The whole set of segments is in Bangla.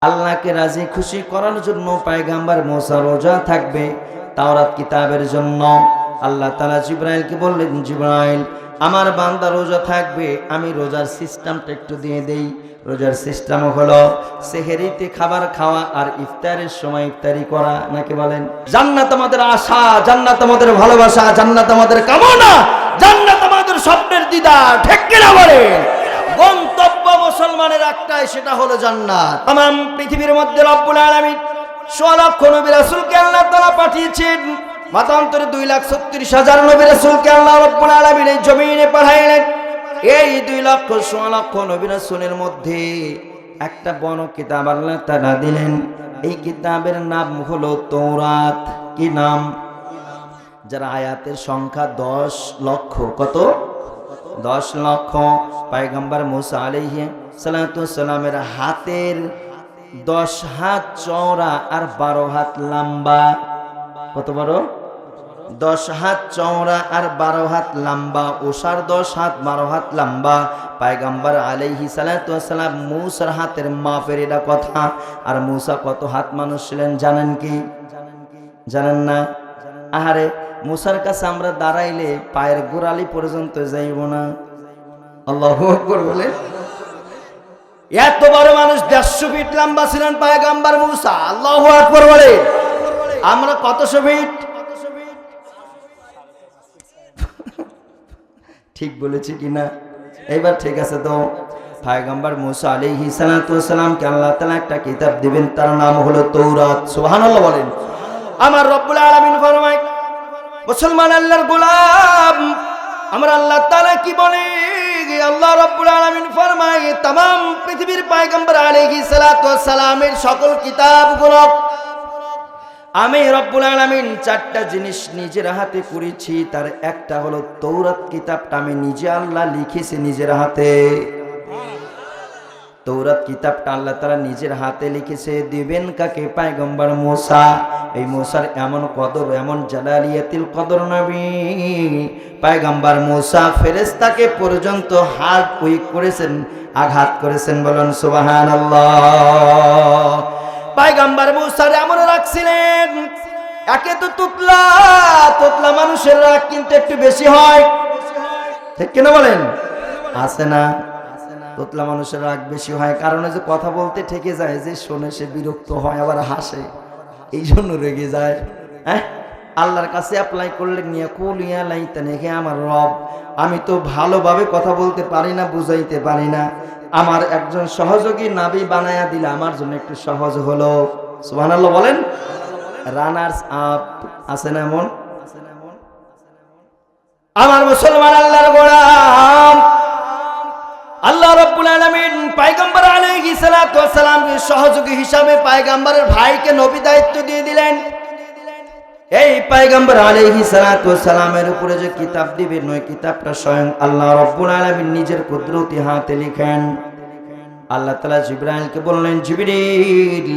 আল্লাহকে রাজি খুশি করার জন্য পয়গম্বর মুসা রোজা থাকবে তাওরাত কিতাবের জন্য। আল্লাহ তাআলা জিবরাইলকে বললেন, জিবরাইল আমার বান্দা রোজা থাকবে, আমি রোজার সিস্টেমটা একটু দিয়ে দেই। রোজার সিস্টেম হলো সেহরিতে খাবার খাওয়া আর ইফতারের সময় ইফতারি করা। নাকি বলেন? জান্নাত আমাদের আশা, জান্নাত আমাদের ভালোবাসা, জান্নাত আমাদের কামনা, জান্নাত আমাদের স্বপ্নের দিদার, ঠিক কিনা বলেন? গন্তব্য মুসলমানের একটাই, সেটা হলো জান্নাত। তামাম পৃথিবীর মধ্যে রব্বুল আলামিন ১৬ লক্ষ নবী রাসূলকে আল্লাহ তাআলা পাঠিয়েছেন। মতান্তরে 2,36,000 নবী রাসূলকে আল্লাহ রব্বুল আলামিন এই জমিনে পাঠাইলেন। এই 2,16,00,000 নবী রাসূলের মধ্যে একটা বড় কিতাব আল্লাহ তাআলা দিলেন। এই কিতাবের নাম হলো তাওরাত। কি নাম? যার আয়াতের সংখ্যা 10 লক্ষ। কত? 10 লক্ষ। পয়গম্বর মুসা আলাইহিস সালাতু সালামের হাতের 10 হাত চওড়া আর 12 হাত লম্বা। কত বড়? 10 হাত চওড়া আর 12 হাত লম্বা। ওসার 10 হাত 12 হাত লম্বা। পয়গম্বর আলাইহিস সালাতু সালাম মুসার হাতের মাপের এটা কথা। আর মুসা কত হাত মানুষ ছিলেন জানেন কি? জানেন না? আহারে, মুসার কাছে আমরা দাঁড়াইলে পায়ের গোড়ালি পর্যন্ত যাইব না। আল্লাহু আকবার বলে। এত বড় মানুষ 150 ফিট লম্বা ছিলেন পয়গম্বর মুসা। আল্লাহু আকবার বলে। আমরা কতশো ফিট? ঠিক বলেছি কিনা? এইবার ঠিক আছে তো। পয়গম্বর মুসা আলাইহিস সালাতু সালামকে আল্লাহ তাআলা একটা কিতাব দিবেন, তার নাম হলো তাওরাত। সুবহানাল্লাহ বলেন। আমার রব্বুল আলামিন ফরমায়, মুসলমান আল্লাহর গোলাম, আমরা আল্লাহ তাআলা কি বলে? আল্লাহ রাব্বুল আলামিন ফরমায়, तमाम পৃথিবীর পয়গম্বর আলাইহিস সালাতু ওয়াস সালামের সকল কিতাবগুলো আমি রব্বুল আলামিন 4টা জিনিস নিজের হাতে করেছি। তার একটা হলো তাওরাত কিতাবটা আমি নিজে আল্লাহ লিখেছি নিজের হাতে। তাওরাত কিতাবটা আল্লাহ তাআলা নিজের হাতে লিখেছে। দিবেন কাকে? পয়গম্বর মুসা। এই মুসার এমন কদর, এমন জালালিয়াতুল কদর নবী পয়গম্বর মুসা ফেরেশতাকে পর্যন্ত হাত উইক করেছেন, আঘাত করেছেন। বলেন সুবহানাল্লাহ। পয়গম্বর মুসার এমন রাখছিলেন, একে তো তুতলা তুতলা মানুষের রাগ কিন্তু একটু বেশি হয়, ঠিক কিনা বলেন? আছে না? তোতলা মানুষের রাগ বেশি হয় কারণ যে কথা বলতে ঠেকে যায়, যে শোনে সে বিরক্ত হয়, আবার হাসে, এই জন্য রেগে যায়। হ্যাঁ, আল্লাহর কাছে অ্যাপ্লাই করলে নিয়ে কুলিয়া লাইতানি, হে আমার রব, আমি তো ভালোভাবে কথা বলতে পারি না, বুঝাইতে পারি না, আমার একজন সহযোগী নাবী বানায়া দিলে আমার জন্য একটু সহজ হলো। সুবহানাল্লাহ বলেন। রানার্স আপ আছে না এমন? আমার মুসলমান আল্লাহর গোলাম, আল্লাহ রাব্বুল আলামিন পয়গম্বর আলাইহিস সালাতু ওয়াস সালামকে সহযোগী হিসাবে পয়গম্বরের ভাইকে নবী দায়িত্ব দিয়ে দিলেন। এই পয়গম্বর আলাইহিস সালাতু ওয়াস সালামের উপরে যে কিতাব দিবেন, ওই কিতাবটা স্বয়ং আল্লাহ রাব্বুল আলামিন নিজের কুদরতি হাতে লিখেন। আল্লাহ তাআলা জিবরাইলকে বললেন, জিবরিল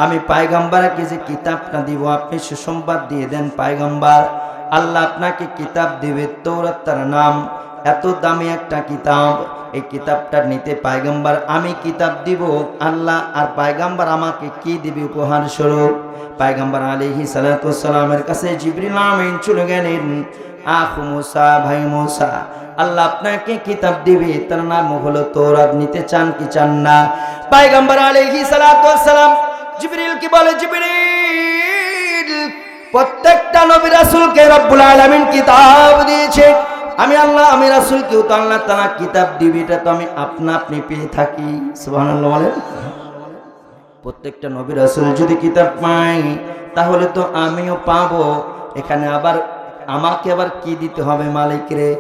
আমি পয়গম্বরকে যে কিতাবটা দিব আপনি সুসংবাদ দিয়ে দেন। পয়গম্বর, আল্লাহ আপনাকে কিতাব দিবে, তাওরাত তার নাম। এত দামি একটা কিতাব, এই কিতাবটা নিতে পয়গম্বর আমি কিতাব দিব, আল্লাহ আর পয়গম্বর আমাকে কি দিবে উপহার স্বরূপ? পয়গম্বর আলাইহিস সালাতু ওয়াস সালামের কাছে জিবরিল আমিন চলে গেলেন। আখু মুসা, ভাই মুসা, আল্লাহ আপনাকে কিতাব দিবে, তার নাম হলো তাওরাত। নিতে চান কি চান না? পয়গম্বর আলাইহিস সালাতু ওয়াস সালাম জিবরিল কি বলে, জিবরিল প্রত্যেকটা নবী রাসূলকে রব্বুল আলামিন কিতাব দিয়েছে। আমি আল্লাহ, আমি রাসূলকেও তো আল্লাহ তাআলা কিতাব দিবে, এটা তো আমি আপনি পেয়ে থাকি। সুবহানাল্লাহ বলেন। প্রত্যেকটা নবী রাসূল যদি কিতাব পায় তাহলে তো আমিও পাবো। এখানে আবার আমাকে আবার কি দিতে হবে মালিক রে?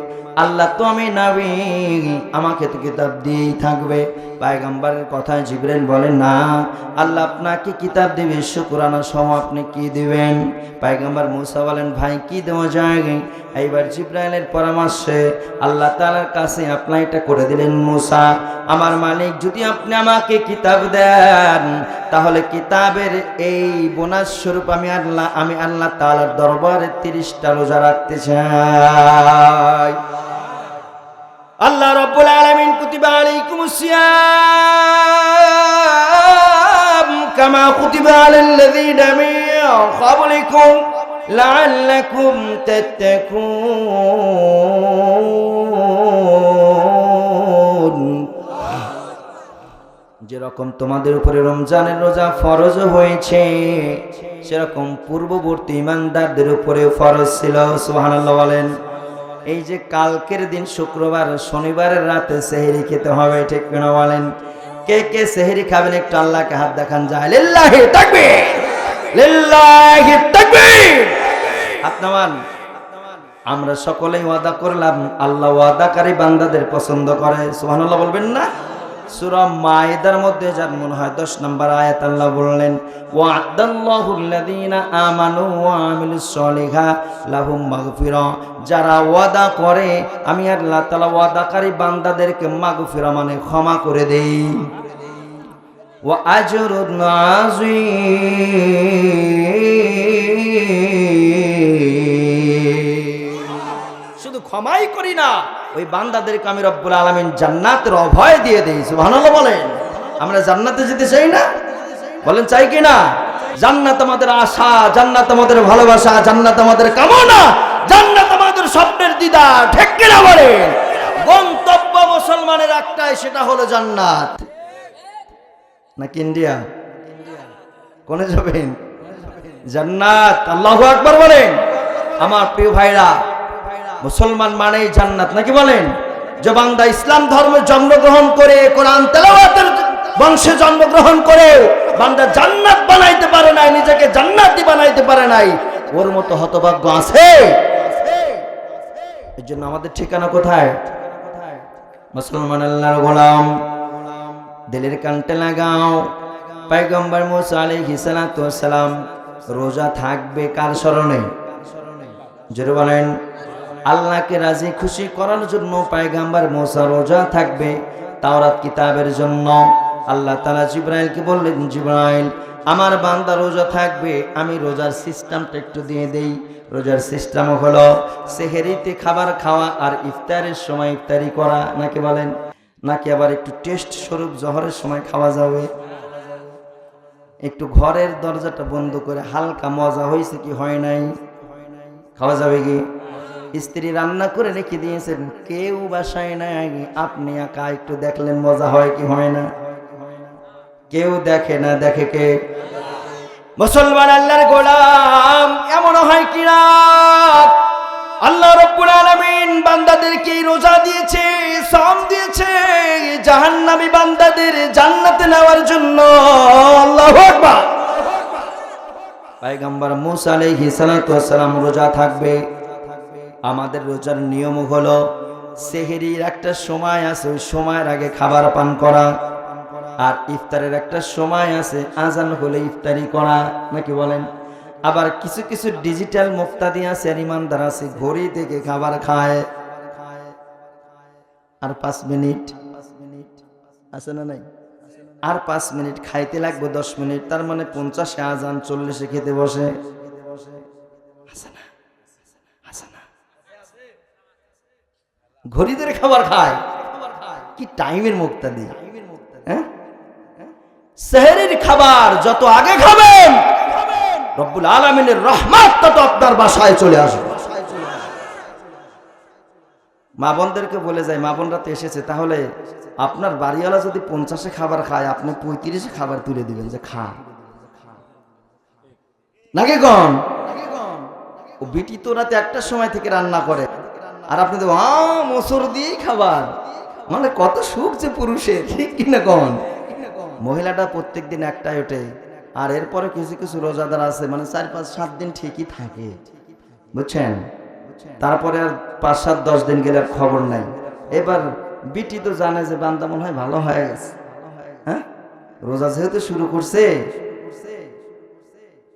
আল্লাহ তো আমি নবী, আমাকে তো কিতাব দিয়েই থাকবে। পয়গম্বরের কথায় জিবরাইল বলে, না, আল্লাহ আপনাকে কিতাব দিবে, শুকরানা সহ আপনি কি দিবেন? পয়গম্বর মুসা বলেন, ভাই কি দেওয়া যায়? এইবার জিবরাইলের পরামর্শে আল্লাহ তাআলার কাছে অ্যাপ্লাইটা করে দিলেন, মুসা আমার মালিক যদি আপনি আমাকে কিতাব দেন তাহলে কিতাবের এই বোনাস স্বরূপ আমি আল্লাহ তাআলার দরবারে 30টা রোজা রাখতে চাই। আল্লাহ রাব্বুল আলামিন কুতিবা আলাইকুমুস সিয়াম কামা কুতিবা আলাল্লাযীনা মিন ক্বাবলিকুম লাআল্লাকুম তাত্তাকুন। যেরকম তোমাদের উপরে রমজানের রোজা ফরজ হয়েছে সেরকম পূর্ববর্তী ইমানদারদের উপরে ফরজ ছিল। সুবহানাল্লাহ বলেন। এই যে কালকের দিন শুক্রবার, শনিবারের রাতে সেহরি খেতে হবে, ঠিক কিনা বলেন? কে কে সেহরি খাবেন একটু আল্লাহকে হাত দেখান যায়। লিল্লাহি তাকবীর, লিল্লাহি তাকবীর। হাত নামান। আমরা সকলেই ওয়াদা করলাম, আল্লাহ ওয়াদাকারী বান্দাদের পছন্দ করে। সুবহানাল্লাহ বলবেন না? সূরা মাইদার মধ্যে যার মনে হয় 10 নম্বর আয়াত আল্লাহ বললেন, ওয়া'দাল্লাহুল্লাযীনা আমানু ওয়া আমিলুস সলিহাত লাহুম মাগফিরা। যারা ওয়াদা করে আমি আল্লাহ তাআলা ওয়াদাকারী বান্দাদেরকে মাগফিরা মানে ক্ষমা করে দেই। ওয়া আজরুন আযীম। শুধু ক্ষমাই করি না, ওই বান্দাদেরকে আমি রব্বুল আলামিন জান্নাতের অভয় দিয়ে দেই। সুবহানাল্লাহ বলেন। আমরা জান্নাতে যেতে চাই না? বলেন চাই কি না? জান্নাত আমাদের আশা, জান্নাত আমাদের ভালোবাসা, জান্নাত আমাদের কামনা, জান্নাত আমাদের স্বপ্নের দিদার, ঠিক কি না বলেন? গন্তব্য মুসলমানের একটাই, সেটা হলো জান্নাত। নাকি ইন্ডিয়া? কোনে যাবেন? জান্নাত। আল্লাহু আকবার বলেন। আমার প্রিয় ভাইরা, মুসলমান মানেই জান্নাত, নাকি বলেন? যে বান্দা ইসলাম ধর্মে জন্মগ্রহণ করে, কোরআন তেলাওয়াতের বংশে জন্মগ্রহণ করে বান্দা জান্নাত বানাইতে পারে নাই, নিজেকে জান্নাতি বানাইতে পারে নাই, ওর মতো হতভাগ্য আছে? এর জন্য আমাদের ঠিকানা কোথায়? মুসলমান আল্লাহর গোলাম। দিলের কানতে লাগাও। পয়গম্বর মুসা আলাইহিস সালাতু ওয়াস সালাম রোজা থাকবে কার স্মরণে? জোরে বলেন। আল্লাহকে রাজি খুশি করার জন্য পয়গম্বর মুসা রোজা থাকবে, তাওরাত কিতাবের জন্য। আল্লাহ তাআলা জিবরাইলকে বললেন, জিবরাইল আমার বান্দা রোজা থাকবে, আমি রোজার সিস্টেমটা একটু দিয়ে দেই। রোজার সিস্টেম হলো সেহরিতে খাবার খাওয়া আর ইফতারের সময় ইফতারি করা, নাকি বলেন? নাকি আবার একটু টেস্ট স্বরূপ জহরের সময় খাওয়া যাবে? একটু ঘরের দরজাটা বন্ধ করে হালকা মজা হয়েছে কি হয় নাই খাওয়া যাবে কি? স্ত্রী রান্না করে রেখে দিয়েছেন, কেউ বাসায় নাই, আপনি একা একটু দেখলেন মজা হয় কি হয় না? কেউ দেখে না, দেখে কে? মুসলমান আল্লাহর গোলাম। এমন হয় কি না আল্লাহ রাব্বুল আলামিন বান্দাদেরকে রোজা দিয়েছে, সাম দিয়েছে জাহান্নামী বান্দাদের জান্নাতে নেওয়ার জন্য। আল্লাহু আকবার। পয়গম্বর মুসা আলাইহিস সালাতু ওয়াস সালাম রোজা থাকবে। আমাদের রোজার নিয়ম হলো সেহরির একটা সময় আছে, ওই সময়ের আগে খাবার পান করা, আর ইফতারের একটা সময় আছে, আজান হলে ইফতারি করা, নাকি বলেন? আবার কিছু কিছু ডিজিটাল মুক্তাদি আছে, ইমানদার আছে, ঘড়ি থেকে খাবার খায়, আর 5 মিনিট আছে না নাই? আর 5 মিনিট খাইতে লাগবে 10 মিনিট, তার মানে 50-এ আজান, 40-এ খেতে বসে। ঘড়ি ধরে খাবার খায়, কি টাইমের মুক্তাদি! হ্যাঁ, সেহরির খাবার যত আগে খাবেন রব্বুল আলামিনের রহমত তত আপনার বাসায় চলে আসবে। মা বোনদেরকে বলে যায়, মা বোনরা তো এসেছে, তাহলে আপনার বাড়িওয়ালা যদি 50-এ খাবার খায়, আপনি 35-এ খাবার তুলে দিবেন যে খা, নাকি গন? ও বিটি তো রাতে 1টার সময় থেকে রান্না করে, আর আপনি তো মসুর দিয়েই খাবার, মানে কত সুখ যে পুরুষের, ঠিক কিনা গন? মহিলাটা প্রত্যেকদিন 1টায় ওঠে, আর এরপরে কিছু কিছু রোজাদার আছে, মানে 4-5-7 দিন ঠিকই থাকে, বুঝছেন? তারপরে আর 5-7-10 দিন গেলে আর খবর নাই। এবার বিটি তো জানে যে বান্দা মনে হয় ভালো হয়ে গেছে, হ্যাঁ, রোজা যেহেতু শুরু করছে,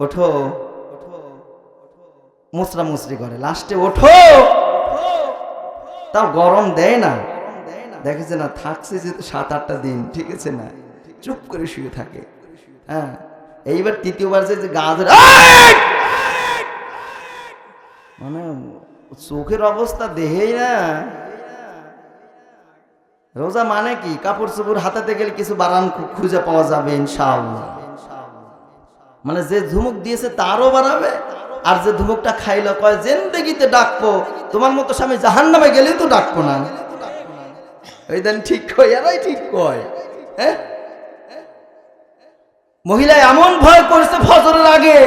ওঠো, মুসরা মুসরি করে, লাস্টে ওঠো, তাও গরম দেয় না, দেখেছে না, থাকছে যেহেতু 7-8টা দিন, ঠিক আছে না, চুপ করে শুয়ে থাকে। হ্যাঁ, এইবার তৃতীয়বার যে গাজর, মানে চোখের অবস্থা দেহেই না। রোজা মানে কি? কাপড় চোপড় হাতাতে গেলে কিছু বারান খুঁজে পাওয়া যাবে ইনশাআল্লাহ, মানে যে ধুমুক দিয়েছে তারও বাড়াবে, আর যে ধুমুকটা খাইলো কয় জিন্দেগিতে ডাকবো, তোমার মতো স্বামী জাহান্নামে গেলেও তো ডাকবো না। ওই দেন ঠিক কয়, এরাই ঠিক কয়। হ্যাঁ, মহিলা এমন ভয় করছে ফজরের আগে,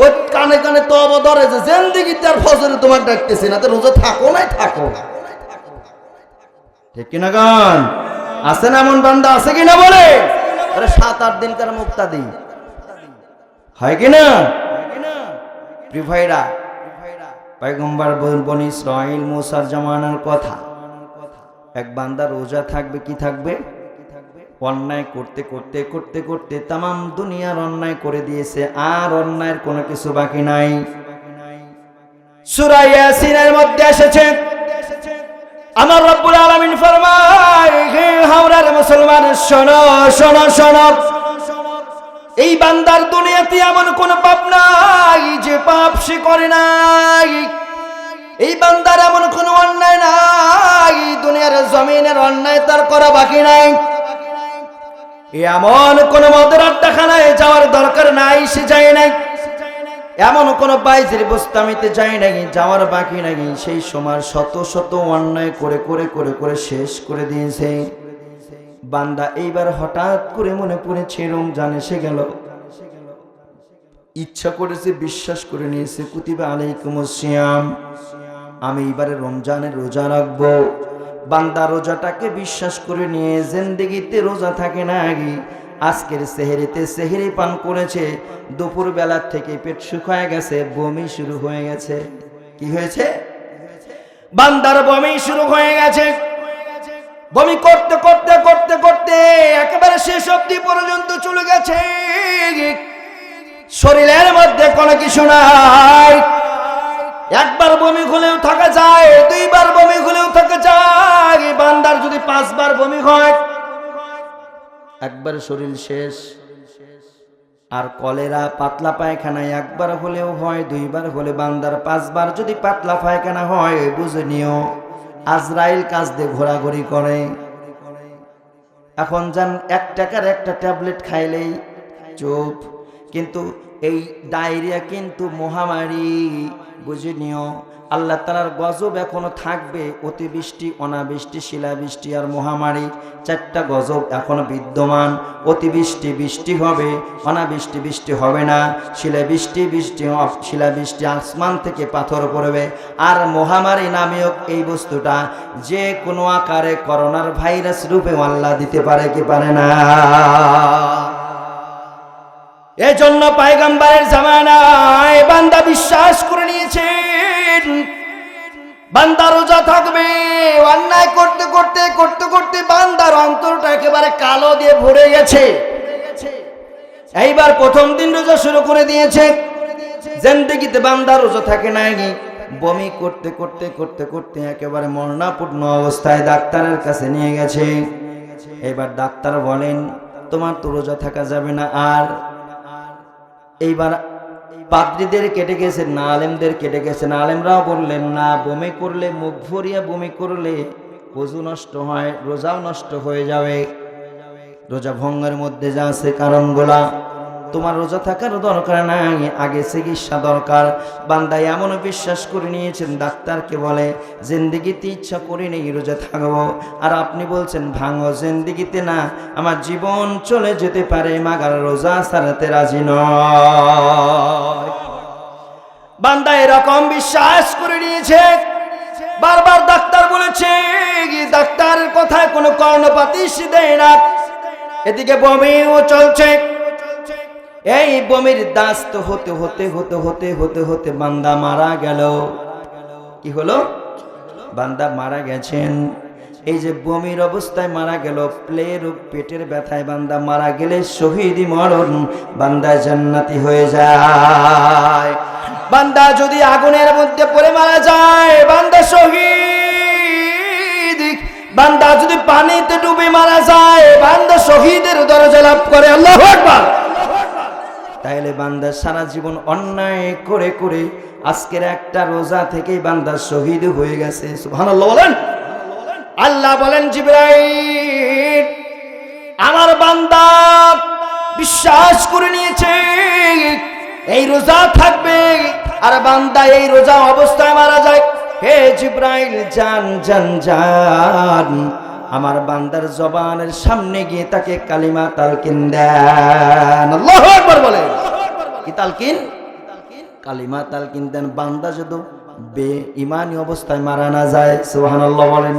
ওই কানে কানে তওবা ধরে যে জিন্দেগিতে আর ফজরে তোমার ডাকতেছে না, তো রোজা থাকো নাই থাকো। ঠিক কিনা গান? আছে না এমন বান্দা? আছে কিনা বলে? আরে 7-8 দিনকার মুক্তাদি হয় কিনা? প্রিয় ভাইরা, পয়গম্বর বনি ইসরাইল মুসার জামানার কথা। এক বান্দা রোজা থাকবে, কি থাকবে? অন্যায় করতে করতে করতে করতে তামাম দুনিয়ার অন্যায় করে দিয়েছে, আর অন্যায়ের কোনো কিছু বাকি নাই। সূরা ইয়াসিনের মধ্যে এসেছে, আমার রব্বুল আলামিন ফরমায়, হে হাওড়ার মুসলমান শোনো শোনো শোনো, এই বান্দার দুনিয়াতে এমন কোন পাপ নাই যে পাপ সে করে নাই। এই বান্দার এমন কোন অন্যায় নাই, দুনিয়ার জমিনের অন্যায় তার করা বাকি নাই। এমন কোন মদের আড্ডাখানায় যাওয়ার দরকার নাই, সে যায় নাই। এমন কোন বাইজের বস্তামিতে যায় নাই, যাওয়ার বাকি নাই। সেই সময় শত শত অন্যায় করে করে করে করে শেষ করে দিয়েছে। বান্দা এইবার হঠাৎ করে মনে পড়েছে রমজান এসে গেল, ইচ্ছা করেছে, বিশ্বাস করে নিয়েছে, কুতিবা আলাইকুমুস সিয়াম, আমি এবারে রমজানের রোজা রাখবো। বান্দা রোজাটাকে বিশ্বাস করে নিয়ে জিন্দেগিতে রোজা থাকে না। আজকের সেহরিতে সেহরি পান করেছে, দুপুর বেলার থেকে পেট শুকায় গেছে, বমি শুরু হয়ে গেছে। কি হয়েছে? বান্দার বমি শুরু হয়ে গেছে। বমি করতে করতে করতে করতে একেবারে শেষ অবধি পর্যন্ত চলে গেছে। শরীরের মধ্যে কোনো কিছু নাই। একবার বমি হলেও থাকা যায়, দুইবার বমি হলেও থাকা যায়। বান্দার যদি 5 বার বমি হয়, একবার শরীর শেষ। আর কলেরা পাতলা পায়খানায় একবার হলেও হয়, দুইবার হলে বান্দার 5 বার যদি পাতলা পায়খানা হয়, বুঝে নিও আজরাইল কাজ দিয়ে ঘোরাঘুরি করে। এখন যান 1 টাকার একটা ট্যাবলেট খাইলেই চুপ, কিন্তু এই ডায়রিয়া কিন্তু মহামারী, বুঝে নিও। আল্লাহ তাআলার গজব এখনো থাকবে, অতিবৃষ্টি, অনাবৃষ্টি, শিলাবৃষ্টি আর মহামারী, 4টা গজব এখনো বিদ্যমান। অতিবৃষ্টি বৃষ্টি হবে, অনাবৃষ্টি বৃষ্টি হবে না, শিলাবৃষ্টি শিলাবৃষ্টি আসমান থেকে পাথর পড়বে। আর মহামারী নামক এই বস্তুটা যে কোনো আকারে করোনার ভাইরাস রূপে আল্লাহ দিতে পারে কি পারে না? এজন্য পয়গম্বরের জামানায় বান্দা বিশ্বাস করে নিয়েছেন, বান্দা রোজা থাকবে। অন্যায় করতে করতে করতে করতে বান্দার অন্তরটা একেবারে কালো দিয়ে ভরে গেছে। এইবার প্রথম দিন রোজা শুরু করে দিয়েছে। জিন্দেগিতে বান্দা রোজা থাকে নাই। বমি করতে করতে করতে করতে একেবারে মরণাপন্ন অবস্থায় ডাক্তারের কাছে নিয়ে গেছে। এবার ডাক্তার বলেন, তোমার তো রোজা থাকা যাবে না। আর এইবার পাদ্রীদের কেটে গেছেন না, আলেমদের কেটে গেছেন। আলেমরাও বললেন না, বমি করলে, মুখ ভরিয়া বমি করলে ওযু নষ্ট হয়, রোজাও নষ্ট হয়ে যাবে। রোজা ভঙ্গের মধ্যে যা আছে কারণগুলা, তোমার রোজা থাকার দরকার নাই, আগে চিকিৎসা দরকার। বান্দা এমন বিশ্বাস করে নিয়েছেন, ডাক্তারকে বলে জিন্দেগিতে ইচ্ছা করে নেই রোজা থাকবো, আর আপনি বলছেন ভাঙো, জিন্দেগিতে না, আমার জীবন চলে যেতে পারে, মাগার রোজা ছাড়তে রাজি নয়। বান্দা এরকম বিশ্বাস করে নিয়েছে। বারবার ডাক্তার বলেছে, ডাক্তারের কথায় কোনো কর্ণপাতই দেয় না। এদিকে বমিও চলছে। এই বমির দাস্ত হতে হতে হতে হতে হতে হতে বান্দা মারা গেল। কি হলো? বান্দা মারা গেছেন। এই যে বমির অবস্থায় মারা গেল, প্লেগ রোগ, পেটের ব্যথায় বান্দা মারা গেলে শহীদি মরণ, বান্দা জান্নাতি হয়ে যায়। বান্দা যদি আগুনের মধ্যে পড়ে মারা যায়, বান্দা শহীদ। বান্দা যদি পানিতে ডুবে মারা যায়, বান্দা শহীদের দরজা লাভ করে। আল্লাহু আকবার। তাইলে বান্দা সারা জীবন অন্যায় করে করে আজকের একটা রোজা থেকেই বান্দা শহীদ হয়ে গেছে। সুবহানাল্লাহ বলেন। আল্লাহ বলেন, জিবরাইল আমার বান্দা বিশ্বাস করে নিয়েছে এই রোজা থাকবে, আর বান্দা এই রোজা অবস্থায় মারা যায়। হে জিবরাইল, জান জান জান, আমার বান্দার জবানের সামনে গিয়ে তাকে কালিমা তালকিন দেন। আল্লাহু আকবার বলেন। কি তালকিন? কালিমা তালকিন দেন, বান্দা যদি বেঈমানি অবস্থায় মারা না যায়। সুবহানাল্লাহ বলেন।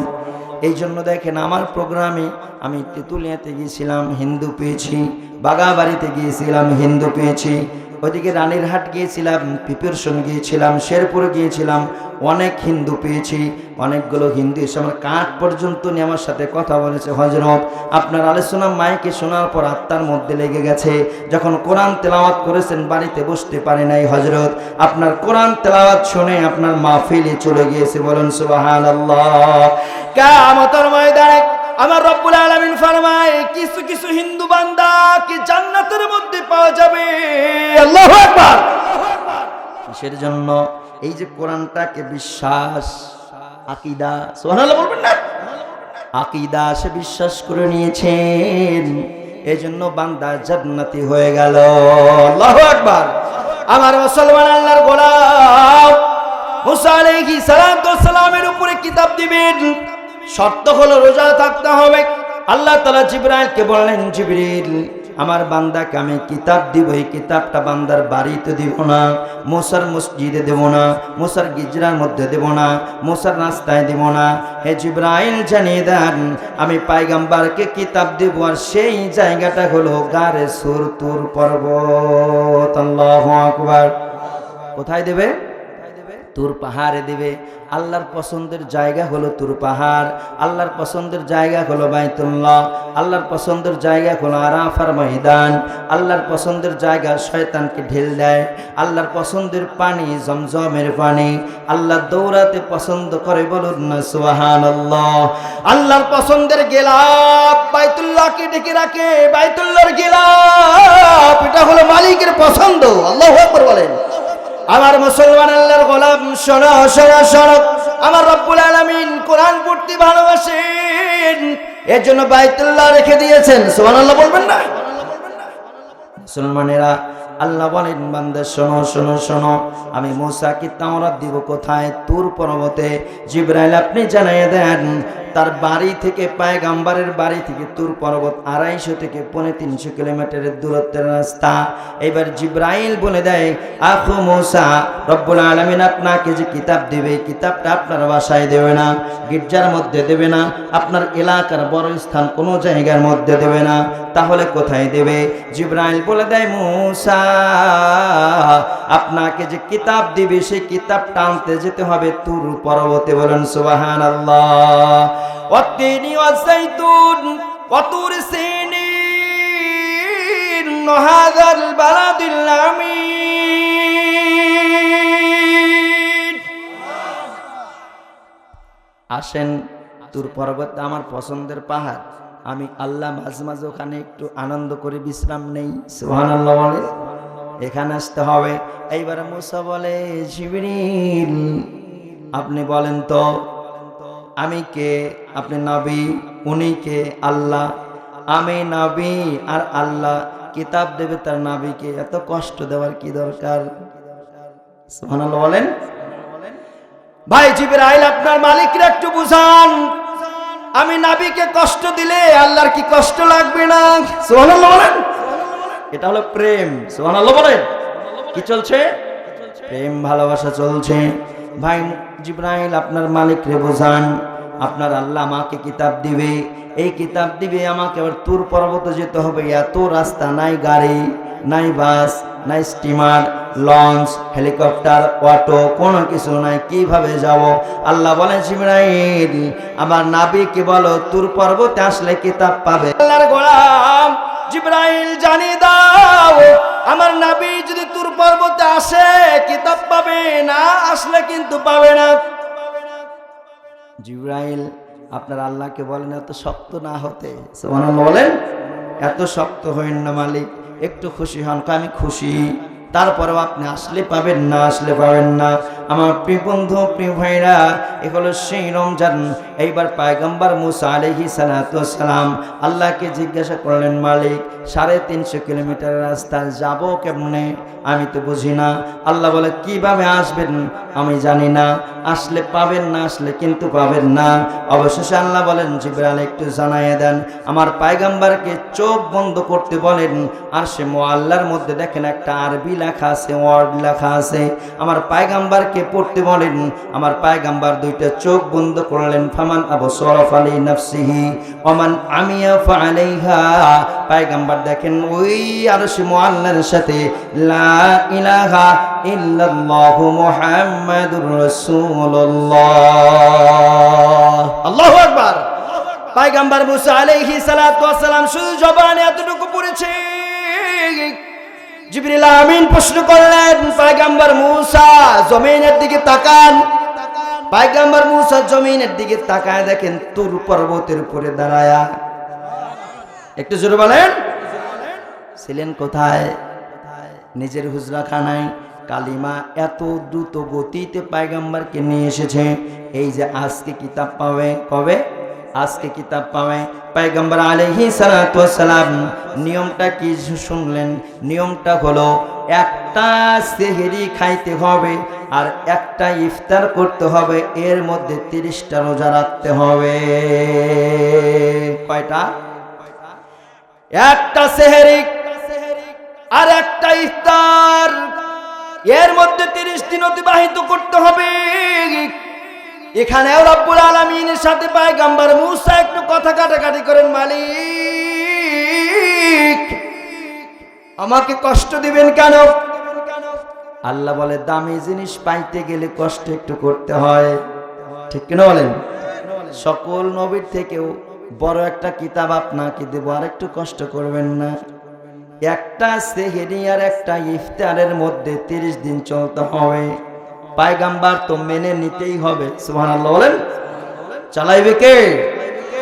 এই জন্য দেখেন, আমার প্রোগ্রামে আমি তেঁতুলিয়াতে গিয়েছিলাম, হিন্দু পেয়েছি। বাগাবাড়িতে গিয়েছিলাম, হিন্দু পেয়েছি। ওইদিকে রানীরহাট গিয়েছিলাম, পিপিরসন গিয়েছিলাম, শেরপুরে গিয়েছিলাম, অনেক হিন্দু পেয়েছি। অনেকগুলো হিন্দু এসে আমার কাঠ পর্যন্ত নিয়ে আমার সাথে কথা বলেছে, হযরত আপনার আলোচনা মাইকে শোনার পর আত্মার মধ্যে লেগে গেছে। যখন কোরআন তেলাওয়াত করেছেন বাড়িতে বসতে পারে নাই হযরত, আপনার কোরআন তেলাওয়াত শুনে আপনার মাহফিলে চলে গিয়েছে। বলেন সুবহানাল্লাহ। কিয়ামতের ময়দানে আমার রব্বুল আলামিন ফরমায়, কিছু কিছু হিন্দু বান্দা কি জান্নাতের মধ্যে পাওয়া যাবে। আল্লাহু আকবার। কিসের জন্য? এই যে কোরআনটাকে বিশ্বাস, আকীদা, সুবহানাল্লাহ বলবেন না? আকীদা সে বিশ্বাস করে নিয়েছেন, এজন্য বান্দা জান্নাতি হয়ে গেল। আল্লাহু আকবার। আমার মুসলমান আল্লাহর গোলাম মুসা আলাইহিস সালামের উপরে কিতাব দিবেন, শর্ত হলো রোজা থাকতে হবে। আল্লাহ তাআলা জিবরাইলকে বললেন, জিবরিল, আমার বান্দাকে আমি কিতাব দিব, এই কিতাবটা বান্দার বাড়িতে দিব না, মুসার মসজিদে দেব না, মুসার গিজরার মধ্যে দেব না, মুসার রাস্তায় দেব না। হে জিবরাইল, জানিয়ে দেন আমি পয়গম্বরকে কিতাব দেব, আর সেই জায়গাটা হলো গারে সুর, তুর পর্বত। আল্লাহু আকবার। কোথায় দেবে? তুর পাহাড়ে দিবে। আল্লাহর পছন্দের জায়গা হলো তুর পাহাড়, আল্লাহর পছন্দের জায়গা হলো বাইতুল্লাহ, আল্লাহর পছন্দের জায়গা হলো আরাফার ময়দান, আল্লাহর পছন্দের জায়গা শয়তানকে ঢেল দেয়, আল্লাহর পছন্দের পানি জমজমের পানি, আল্লাহ দৌড়াতে পছন্দ করে। বলুন না সুবহানাল্লাহ। আল্লাহর পছন্দের গিলাফ বাইতুল্লাহকে ঢেকে রাখে, বাইতুল্লাহর গিলাফ এটা হলো মালিকের পছন্দ। আল্লাহু আকবার বলেন। আমার মুসলমান আল্লাহর গোলাম, শোনো শোনো শোনো, আমার রব্বুল আলামিন কোরআন পড়তে ভালোবাসেন, এর জন্য বাইতুল্লাহ রেখে দিয়েছেন। সুবহানাল্লাহ বলবেন না? মুসলমানেরা, আল্লাহ বলেন, বান্দা শোনো শোনো শোনো, আমি মুসাকে তাওরাত দিব কোথায়? তুর পর্বতে। জিবরাইল, আপনি জানিয়ে দেন তার বাড়ি থেকে, পয়গম্বরের বাড়ি থেকে তুর পর্বত 250 থেকে 350 কিলোমিটারের দূরত্বের রাস্তা। এবার জিবরাইল বলে দেয়, আখু মুসা, রব্বুল আলামিন আপনাকে যে কিতাব দেবে, কিতাবটা আপনার বাসায় দেবে না, গির্জার মধ্যে দেবে না, আপনার এলাকার বড় স্থান কোনো জায়গার মধ্যে দেবে না, তাহলে কোথায় দেবে? জিবরাইল বলে দেয়, মুসা, আপনাকে যে কিতাব দিবে সেই কিতাব টানতে যেতে হবে তুর পর্বতে। বলেন সুবহানাল্লাহ। ওয়াত্তিনি ওয়াযাইতুন ওয়াতুর সিনিন ওয়াহাযাল বালাদিল আমিন। আসেন, তুর পর্বত আমার পছন্দের পাহাড়, আমি আল্লাহ মাঝে মাঝে ওখানে একটু আনন্দ করে বিশ্রাম নেই। সুবহানাল্লাহ বলে, এখানে আসতে হবে। এইবার মুসা বলে, জিবরিল, আপনি বলেন তো আমি কে? আপনি নবী, উনি কে? আল্লাহ। আমি নবী আর আল্লাহ কিতাব দেবে তার নবীকে, এত কষ্ট দেওয়ার কি দরকার? সুবহানাল্লাহ বলেন। ভাই জিবরাইল, আপনার মালিকরা একটু বুঝান, আমি নবীকে কষ্ট দিলে আল্লাহর কি কষ্ট লাগবে না? সুবহানাল্লাহ বলেন। এটা হলো প্রেম। সুবহানাল্লাহ বলেন। কি চলছে? প্রেম ভালোবাসা চলছে। ভাই জিবরাইল, আপনার মালিকরে বোঝান, আপনার আল্লাহ আমাকে কিতাব দিবে, এই কিতাব দিবে আমাকে আবার তুর পর্বতে যেতে হবে, এত রাস্তা নাই, গাড়ি নাই, বাস নাই, স্টিমার, লঞ্চ, হেলিকপ্টার, অটো, কোনো কিছু নাই, কিভাবে যাব? আল্লাহ বলেন, জিবরাইল, আমার নবীকে বলো তুর পর্বতে আসলে কিতাব পাবে। আল্লাহর গোলাম জিবরাইল, জানিয়ে দাও আমার নবী যদি তুর পর্বতে আসে কিতাব পাবে, না আসলে কিন্তু পাবে না। জিবরাইল, আপনার আল্লাহকে বলেন এত শক্ত না হতে। সুবহানাল্লাহ বলেন। এত শক্ত হইন না মালিক, একটু খুশি হন। আমি খুশি, তারপরেও আপনি আসলে পাবেন, না আসলে পাবেন না। আমার প্রিয় বন্ধু, প্রিয় ভাইরা, এ হলো সেই রমজান। এইবার পয়গম্বর মুসা আলাইহিস সালাতু ওয়াস সালাম আল্লাহকে জিজ্ঞাসা করলেন, মালিক 350 কিলোমিটার রাস্তা যাব কেমনে? আমি তো বুঝি না। আল্লাহ বলে, কিভাবে আসবেন আমি জানি না, আসলে পাবেন, না আসলে কিন্তু পাবেন না। অবশেষে আল্লাহ বলেন, জিবরাইল একটু জানাইয়া দেন। আমার পয়গম্বরকে চোখ বন্ধ করতে বলেন। আর সে মুআল্লার মধ্যে দেখেন একটা আরবি লেখা আছে, ওয়ার্ড লেখা আছে। আমার পয়গম্বরকে পড়তে বলেন। আমার পয়গম্বর দুইটা চোখ বন্ধ করলেন। ফামান আবসারা ফালি নাফসিহি ওমান আমিয়া ফালাইহা। পয়গম্বর দেখেন ওই আরশে মুআল্লার সাথে লা ইলাহা ইল্লাল্লাহু মুহাম্মাদুর রাসূলুল্লাহ। আল্লাহু আকবার। পয়গম্বর মুসা আলাইহিস সালাতু ওয়াস সালাম শুধু জবানে এতটুকু পড়েছে। জিবরিল আমিন প্রশ্ন করলেন, পয়গম্বর মুসা জমিনের দিকে তাকান। পয়গম্বর মুসা জমিনের দিকে তাকায় দেখেন তুর পর্বতের উপরে দাঁড়ায়া। একটু জোরে বলেন, ছিলেন কোথায়? নিজের হুজরাখানায়। কালিমা এত দ্রুত গতিতে পয়গম্বরকে নিয়ে এসেছে। এই যে আজকে কিতাব পাবে, কবে আজকে কিতাব পাবে। পয়গম্বর আলাইহিস সালাতু ওয়াস সালাম নিয়মটা কি শুনলেন? নিয়মটা হলো একটা সেহরি খাইতে হবে আর একটা ইফতার করতে হবে। এর মধ্যে 30টা রোজা রাখতে হবে। কয়টা? একটা সেহরি আর একটা ইফতার, এর মধ্যে 30 দিন অতিবাহিত করতে হবে। এখানেও রব্বুল আলামিনের সাথে পয়গম্বর মুসা একটু কথা কাটাকাটি করেন, মালিক আমাকে কষ্ট দিবেন কেন? আল্লাহ বলে, দামি জিনিস পাইতে গেলে কষ্ট একটু করতে হয়। ঠিক কিনা বলেন? সকল নবীর থেকেও বড় একটা কিতাব আপনাকে দেব, আর একটু কষ্ট করবেন না? একটা সেহরি আর একটা ইফতারের মধ্যে 30 দিন চলতে হবে। পয়গম্বর তো মেনে নিতেই হবে। সুবহানাল্লাহ বলেন। চালাইবে কে?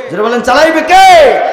যারা বলেন চালাইবে কে?